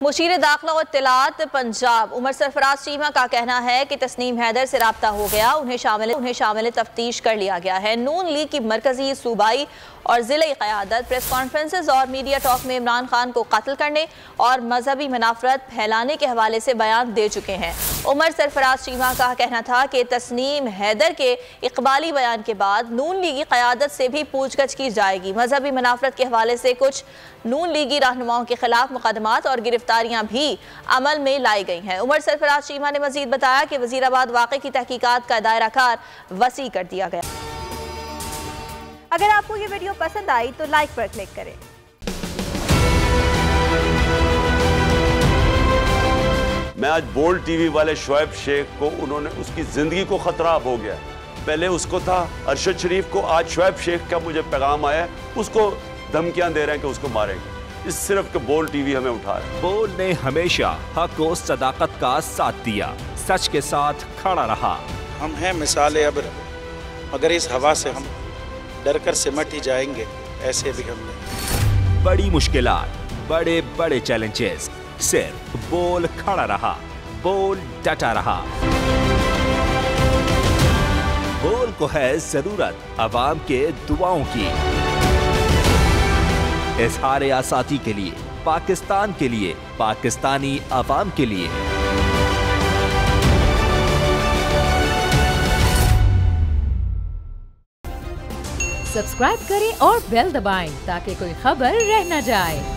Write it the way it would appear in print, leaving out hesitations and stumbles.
मुशीर दाखिला और इत्तलात पंजाब उमर सरफराज चीमा का कहना है कि तस्नीम हैदर से राब्ता हो गया, उन्हें शामिल तफ्तीश कर लिया गया है। नून लीग की मरकजी सूबाई और ज़िले क़यादत प्रेस कॉन्फ्रेंसेस और मीडिया टॉक में इमरान खान को कत्ल करने और मजहबी मुनाफरत फैलाने के हवाले से बयान दे चुके हैं। उमर सरफराज चीमा का कहना था कि तस्नीम हैदर के इकबाली बयान के बाद नून लीगी क़यादत से भी पूछगछ की जाएगी। मजहबी मुनाफरत के हवाले से कुछ नून लीगी रहनुमाओं के खिलाफ मुकदमात और गिरफ्तारियां भी अमल में लाई गई हैं। उमर सरफराज चीमा ने मजीद बताया कि वजीराबाद वाक़े की तहकीकात का दायरा कार वसी कर दिया गया। अगर आपको ये वीडियो पसंद आई तो लाइक पर क्लिक करें। मैं आज बोल्ड टीवी वाले शोएब शेख को, उन्होंने उसकी जिंदगी को खतरा हो गया। पहले उसको था अरशद शरीफ को, आज शोएब शेख का मुझे पैगाम आया, उसको धमकियां दे रहे हैं कि उसको मारेंगे। इस सिर्फ के बोल्ड टीवी हमें उठा रहा है। बोल्ड ने हमेशा हक और सदाकत का साथ दिया, सच के साथ खड़ा रहा। हम हैं मिसाल अब्र, मगर इस हवा से हम डर कर सिमट ही जाएंगे, ऐसे भी हम नहीं। बड़ी मुश्किलात, बड़े बड़े चैलेंजेस, सिर्फ बोल खड़ा रहा, बोल डटा रहा। बोल को है जरूरत अवाम के दुआओं की। इज़हार आसाती के लिए, पाकिस्तान के लिए, पाकिस्तानी अवाम के लिए। सब्सक्राइब करें और बेल दबाएं ताकि कोई खबर रह न जाए।